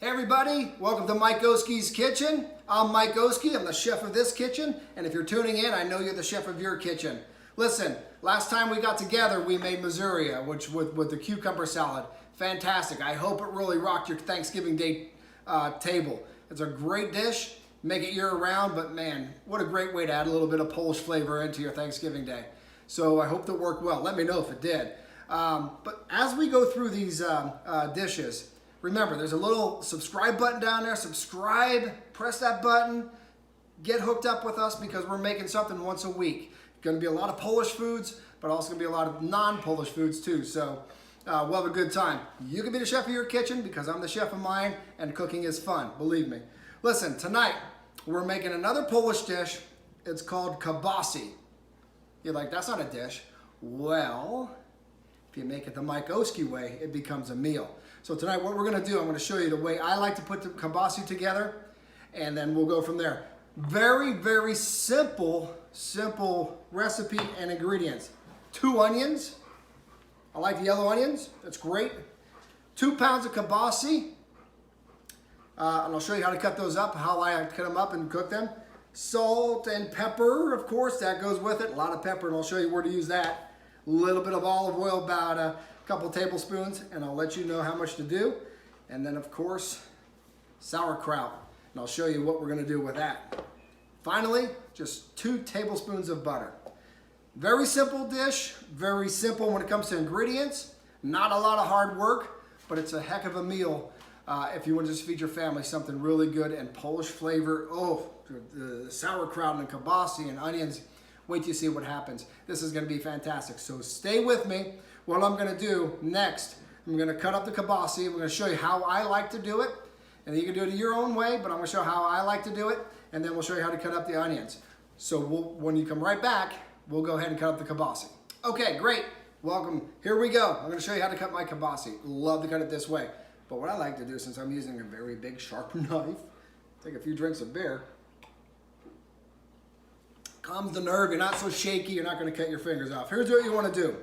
Hey everybody, welcome to Mike Oski's Kitchen. I'm Mike Oski, I'm the chef of this kitchen, and if you're tuning in, I know you're the chef of your kitchen. Listen, last time we got together, we made Missouri, which with the cucumber salad. Fantastic. I hope it really rocked your Thanksgiving Day table. It's a great dish, make it year-round, but man, what a great way to add a little bit of Polish flavor into your Thanksgiving Day. So I hope that worked well. Let me know if it did. But as we go through these dishes, remember, there's a little subscribe button down there. Subscribe, press that button, get hooked up with us because we're making something once a week. Going to be a lot of Polish foods, but also going to be a lot of non-Polish foods too. So we'll have a good time. You can be the chef of your kitchen because I'm the chef of mine, and cooking is fun, believe me. Listen, tonight we're making another Polish dish. It's called kielbasa. You're like, that's not a dish. Well, if you make it the Mike Oski way, it becomes a meal. So tonight what we're going to do, I'm going to show you the way I like to put the kielbasa together, and then we'll go from there. Very, very simple recipe and ingredients. 2 onions. I like the yellow onions. That's great. 2 pounds of kielbasa. And I'll show you how to cut those up, how I cut them up and cook them. Salt and pepper, of course, that goes with it. A lot of pepper, and I'll show you where to use that. A little bit of olive oil, about a couple tablespoons, and I'll let you know how much to do. And then, of course, sauerkraut, and I'll show you what we're going to do with that. Finally, just 2 tablespoons of butter. Very simple dish, very simple when it comes to ingredients. Not a lot of hard work, but it's a heck of a meal if you want to just feed your family something really good and Polish flavor. Oh, the sauerkraut and kielbasa and onions. Wait till you see what happens. This is going to be fantastic. So stay with me. What I'm going to do next, I'm going to cut up the kielbasa. We're going to show you how I like to do it. And you can do it your own way, but I'm going to show how I like to do it. And then we'll show you how to cut up the onions. So when you come right back, we'll go ahead and cut up the kielbasa. Okay, great. Welcome. Here we go. I'm going to show you how to cut my kielbasa. Love to cut it this way. But what I like to do, since I'm using a very big sharp knife, take a few drinks of beer. Calms the nerve. You're not so shaky. You're not going to cut your fingers off. Here's what you want to do.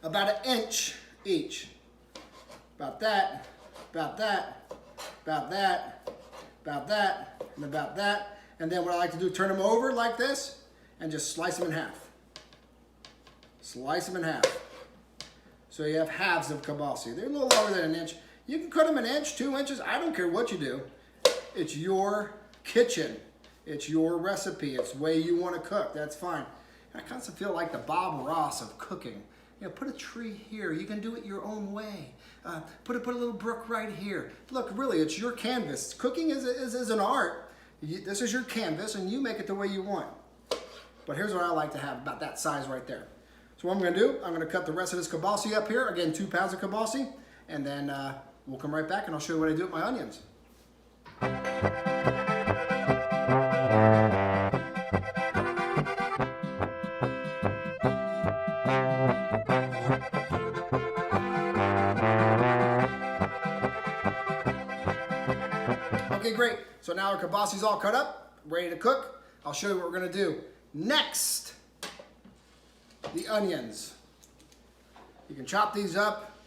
About 1 inch each. About that, about that, about that, about that, and about that. And then what I like to do, turn them over like this and just slice them in half. Slice them in half. So you have halves of kielbasa. They're a little lower than 1 inch. You can cut them 1 inch, 2 inches. I don't care what you do. It's your kitchen. It's your recipe. It's the way you want to cook. That's fine. I kind of feel like the Bob Ross of cooking. You know, put a tree here. You can do it your own way. Put a little brook right here. Look, really, it's your canvas. Cooking is an art. This is your canvas, and you make it the way you want. But here's what I like to have, about that size right there. So what I'm going to do, I'm going to cut the rest of this kielbasa up here. Again, 2 pounds of kielbasa. And then we'll come right back, and I'll show you what I do with my onions. Okay, great. So now our kielbasa is all cut up, ready to cook. I'll show you what we're going to do. Next, the onions. You can chop these up.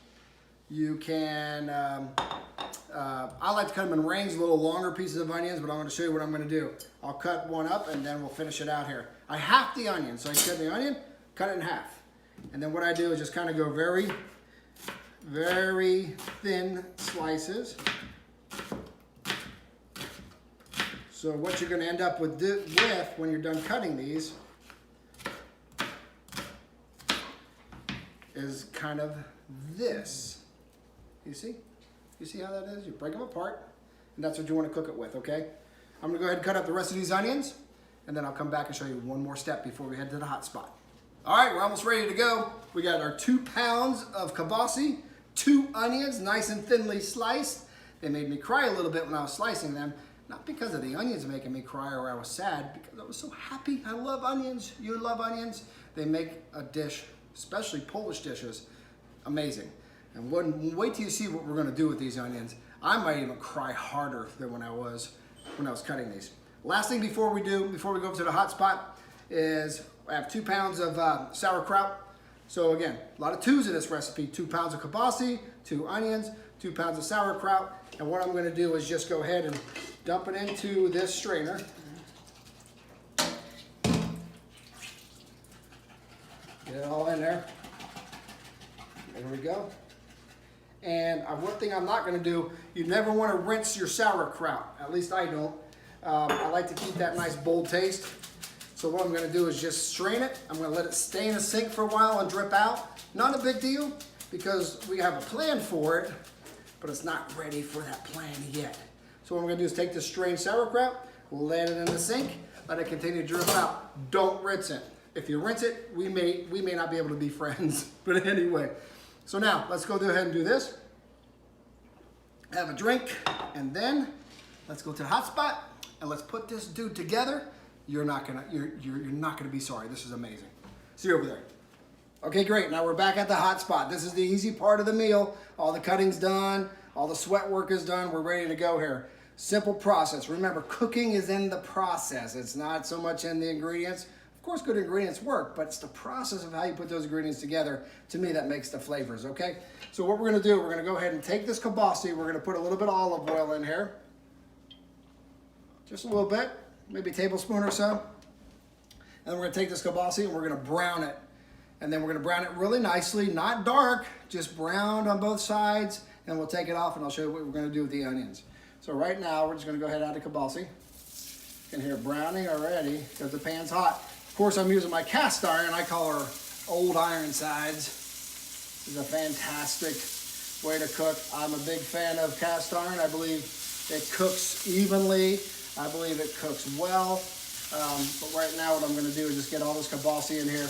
You can, I like to cut them in rings, little longer pieces of onions, but I'm going to show you what I'm going to do. I'll cut one up and then we'll finish it out here. I half the onion, so I cut the onion, cut it in half. And then what I do is just kind of go very, very thin slices. So what you're going to end up with when you're done cutting these is kind of this. You see? You see how that is? You break them apart, and that's what you want to cook it with, okay? I'm going to go ahead and cut up the rest of these onions, and then I'll come back and show you one more step before we head to the hot spot. All right, we're almost ready to go. We got our 2 pounds of kielbasa, 2 onions, nice and thinly sliced. They made me cry a little bit when I was slicing them. Not because of the onions making me cry or I was sad, because I was so happy. I love onions. You love onions. They make a dish, especially Polish dishes, amazing. And wait till you see what we're going to do with these onions. I might even cry harder than when I was cutting these. Last thing before we go up to the hot spot is I have 2 pounds of sauerkraut. So again, a lot of twos in this recipe. 2 pounds of kielbasa, 2 onions, 2 pounds of sauerkraut. And what I'm going to do is just go ahead and dump it into this strainer. Get it all in there. There we go. And one thing I'm not going to do, you never want to rinse your sauerkraut. At least I don't. I like to keep that nice bold taste. So what I'm going to do is just strain it. I'm going to let it stay in the sink for a while and drip out. Not a big deal because we have a plan for it, but it's not ready for that plan yet. So what I'm going to do is take this strained sauerkraut, let it in the sink, let it continue to drip out. Don't rinse it. If you rinse it, we may not be able to be friends. But anyway, so now let's go ahead and do this. Have a drink, and then let's go to the hot spot and let's put this dude together. You're not gonna be sorry. This is amazing. See you over there. Okay, great. Now we're back at the hot spot. This is the easy part of the meal. All the cutting's done. All the sweat work is done. We're ready to go here. Simple process. Remember, cooking is in the process. It's not so much in the ingredients. Of course, good ingredients work, but it's the process of how you put those ingredients together, to me, that makes the flavors, okay? So what we're gonna do, we're gonna go ahead and take this kielbasa. We're gonna put a little bit of olive oil in here. Just a little bit, maybe a tablespoon or so. And then we're gonna take this kielbasa and we're gonna brown it. And then we're gonna brown it really nicely, not dark, just browned on both sides. And we'll take it off and I'll show you what we're gonna do with the onions. So right now, we're just gonna go ahead and add the kielbasa. You can hear it browning already because the pan's hot. Of course, I'm using my cast iron. I call her old iron sides. This is a fantastic way to cook. I'm a big fan of cast iron. I believe it cooks evenly. I believe it cooks well. But right now what I'm gonna do is just get all this kielbasa in here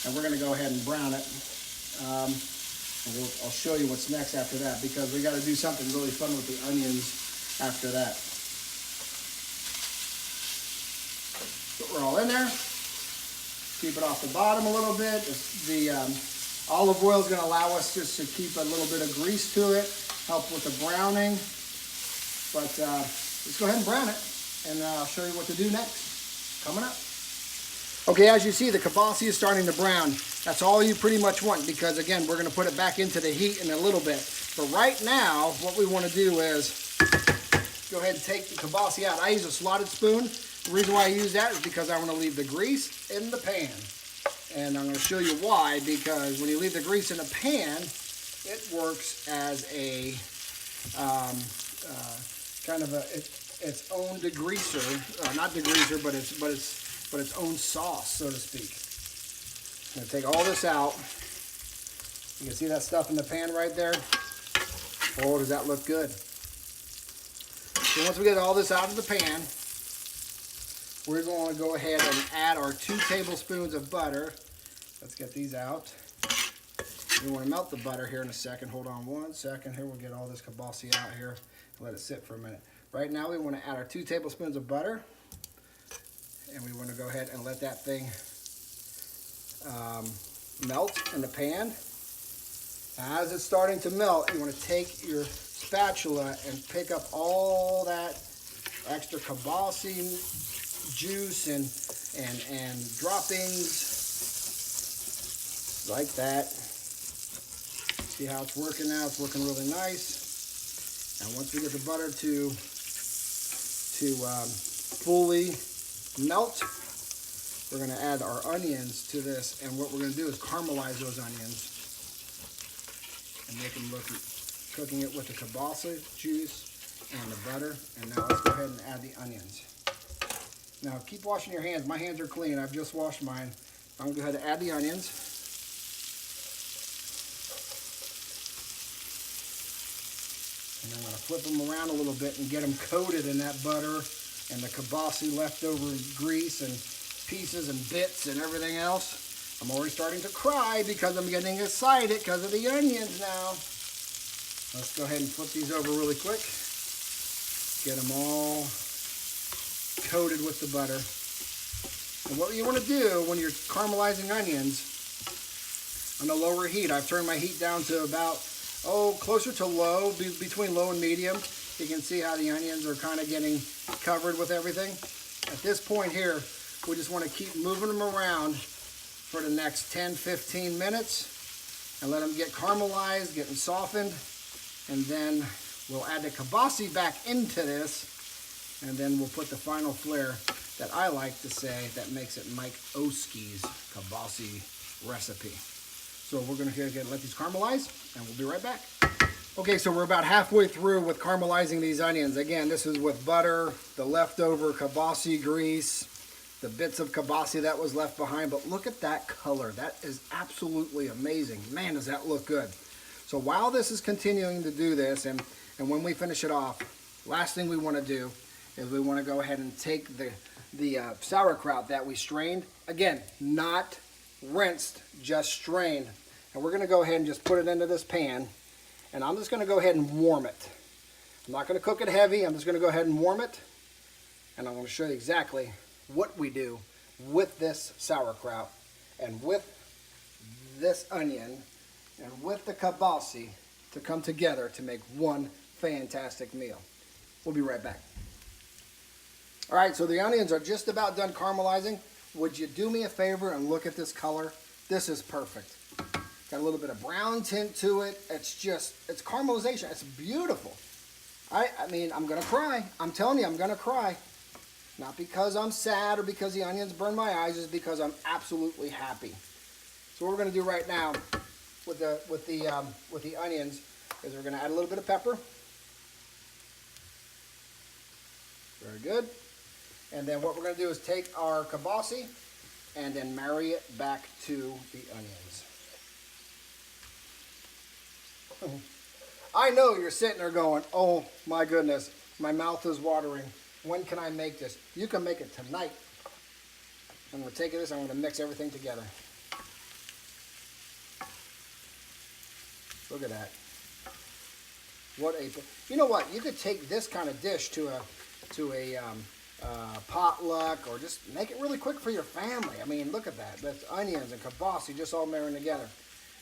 and we're gonna go ahead and brown it. And I'll show you what's next after that because we gotta do something really fun with the onions after that. So we're all in there. Keep it off the bottom a little bit. The olive oil is gonna allow us just to keep a little bit of grease to it, help with the browning. But let's go ahead and brown it. And I'll show you what to do next. Coming up. Okay, as you see, the kielbasa is starting to brown. That's all you pretty much want because, again, we're going to put it back into the heat in a little bit. But right now, what we want to do is go ahead and take the kielbasa out. I use a slotted spoon. The reason why I use that is because I want to leave the grease in the pan. And I'm going to show you why, because when you leave the grease in the pan, it works as a kind of its own degreaser, not degreaser, but its own sauce, so to speak. I'm gonna take all this out. You can see that stuff in the pan right there. Oh, does that look good? So once we get all this out of the pan, we're going to go ahead and add our 2 tablespoons of butter. Let's get these out. We want to melt the butter here in a second. Hold on 1 second here. We'll get all this kielbasa out here and let it sit for a minute. Right now we want to add our 2 tablespoons of butter. And we want to go ahead and let that thing melt in the pan. As it's starting to melt, you want to take your spatula and pick up all that extra kielbasa juice and droppings like that. See how it's working now? It's working really nice. And once we get the butter to fully melt, we're going to add our onions to this, and what we're going to do is caramelize those onions and make them look, cooking it with the kielbasa juice and the butter. And now let's go ahead and add the onions. Now keep washing your hands. My hands are clean. I've just washed mine. I'm going to go ahead and add the onions. And I'm going to flip them around a little bit and get them coated in that butter and the kielbasa leftover grease and pieces and bits and everything else. I'm already starting to cry because I'm getting excited because of the onions now. Let's go ahead and flip these over really quick. Get them all coated with the butter. And what you want to do when you're caramelizing onions on a lower heat, I've turned my heat down to about, closer to low, between low and medium. You can see how the onions are kind of getting covered with everything. At this point here, we just want to keep moving them around for the next 10-15 minutes and let them get caramelized, getting softened. And then we'll add the kielbasa back into this. And then we'll put the final flair that I like to say that makes it Mike Oski's kielbasa recipe. So we're gonna let these caramelize and we'll be right back. Okay, so we're about halfway through with caramelizing these onions. Again, this is with butter, the leftover kielbasa grease, the bits of kielbasa that was left behind, but look at that color. That is absolutely amazing. Man, does that look good. So while this is continuing to do this, and when we finish it off, last thing we wanna do is we wanna go ahead and take the sauerkraut that we strained. Again, not rinsed, just strained. And we're gonna go ahead and just put it into this pan, and I'm just gonna go ahead and warm it. I'm not gonna cook it heavy, I'm just gonna go ahead and warm it, and I'm gonna show you exactly what we do with this sauerkraut, and with this onion, and with the kielbasa to come together to make one fantastic meal. We'll be right back. All right, so the onions are just about done caramelizing. Would you do me a favor and look at this color? This is perfect. Got a little bit of brown tint to it. It's caramelization. It's beautiful. I mean, I'm gonna cry. I'm telling you, I'm gonna cry. Not because I'm sad or because the onions burn my eyes, it's because I'm absolutely happy. So what we're gonna do right now with the onions is we're gonna add a little bit of pepper. Very good. And then what we're going to do is take our kielbasa and then marry it back to the onions. I know you're sitting there going, oh my goodness, my mouth is watering. When can I make this? You can make it tonight. I'm going to take this, I'm going to mix everything together. Look at that. You know what? You could take this kind of dish to a potluck, or just make it really quick for your family. I mean, look at that. That's onions and kielbasa just all marrying together.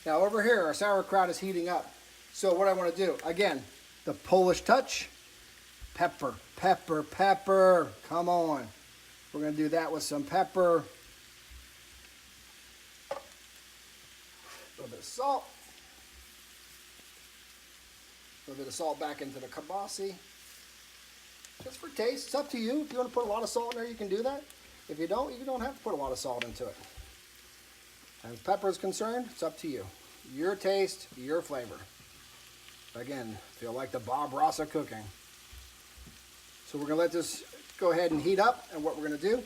Now over here, our sauerkraut is heating up. So what I want to do, again, the Polish touch, pepper, pepper, pepper. Come on. We're going to do that with some pepper. A little bit of salt. A little bit of salt back into the kielbasa. Just for taste. It's up to you. If you want to put a lot of salt in there, you can do that. If you don't have to put a lot of salt into it. As pepper is concerned, it's up to you. Your taste, your flavor. Again, feel like the Bob Ross of cooking. So we're going to let this go ahead and heat up. And what we're going to do,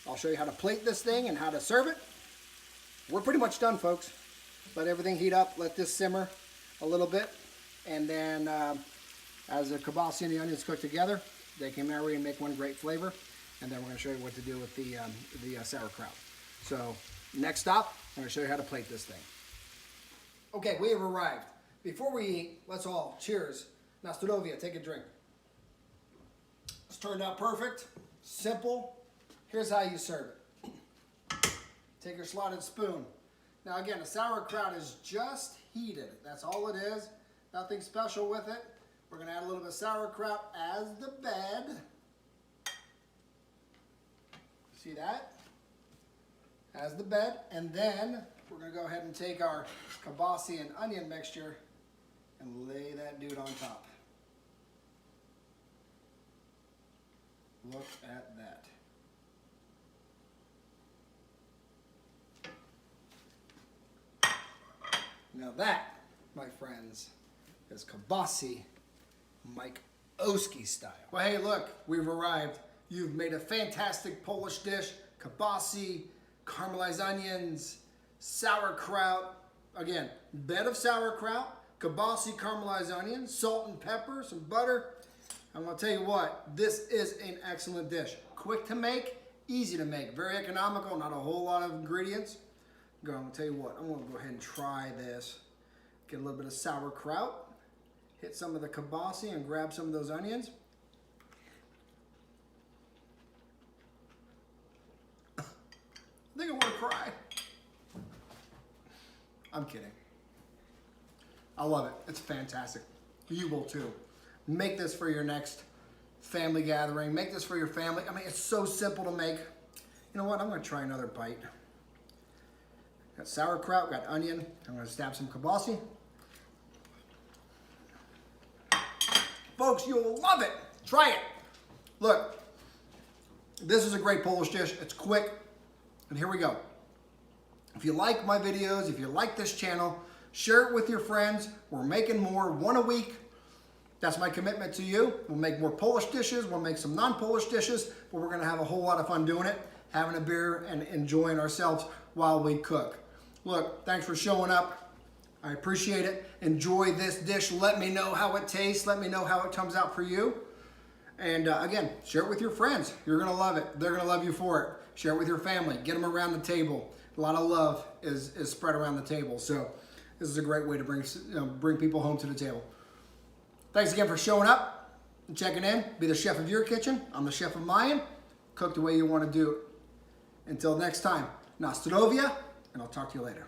I'll show you how to plate this thing and how to serve it. We're pretty much done, folks. Let everything heat up. Let this simmer a little bit. And then as the kielbasa and the onions cook together, they can marry and make one great flavor. And then we're going to show you what to do with the sauerkraut. So next stop, I'm going to show you how to plate this thing. Okay, we have arrived. Before we eat, let's all cheers. Na zdrowie, take a drink. It's turned out perfect, simple. Here's how you serve it. Take your slotted spoon. Now again, the sauerkraut is just heated. That's all it is. Nothing special with it. We're going to add a little bit of sauerkraut as the bed. See that? As the bed. And then we're going to go ahead and take our kielbasa and onion mixture and lay that dude on top. Look at that. Now that, my friends, is kielbasa Mike Oski style. Well, hey, look, we've arrived. You've made a fantastic Polish dish. Kielbasa, caramelized onions, sauerkraut. Again, bed of sauerkraut, kielbasa, caramelized onions, salt and pepper, some butter. I'm gonna tell you what, this is an excellent dish. Quick to make, easy to make, very economical, not a whole lot of ingredients. I'm gonna tell you what, I'm gonna go ahead and try this. Get a little bit of sauerkraut. Hit some of the kielbasa and grab some of those onions. I think I want to cry. I'm kidding. I love it. It's fantastic. You will too. Make this for your next family gathering. Make this for your family. I mean, it's so simple to make. You know what? I'm going to try another bite. Got sauerkraut, got onion. I'm going to stab some kielbasa. Folks, you'll love it. Try it. Look, this is a great Polish dish. It's quick. And here we go. If you like my videos, if you like this channel, share it with your friends. We're making more, one a week. That's my commitment to you. We'll make more Polish dishes. We'll make some non-Polish dishes, but we're gonna have a whole lot of fun doing it, having a beer and enjoying ourselves while we cook. Look, thanks for showing up. I appreciate it. Enjoy this dish. Let me know how it tastes. Let me know how it comes out for you. And again, share it with your friends. You're gonna love it. They're gonna love you for it. Share it with your family. Get them around the table. A lot of love is spread around the table. So this is a great way to bring people home to the table. Thanks again for showing up and checking in. Be the chef of your kitchen. I'm the chef of mine. Cook the way you want to do it. Until next time, na zdrowie, and I'll talk to you later.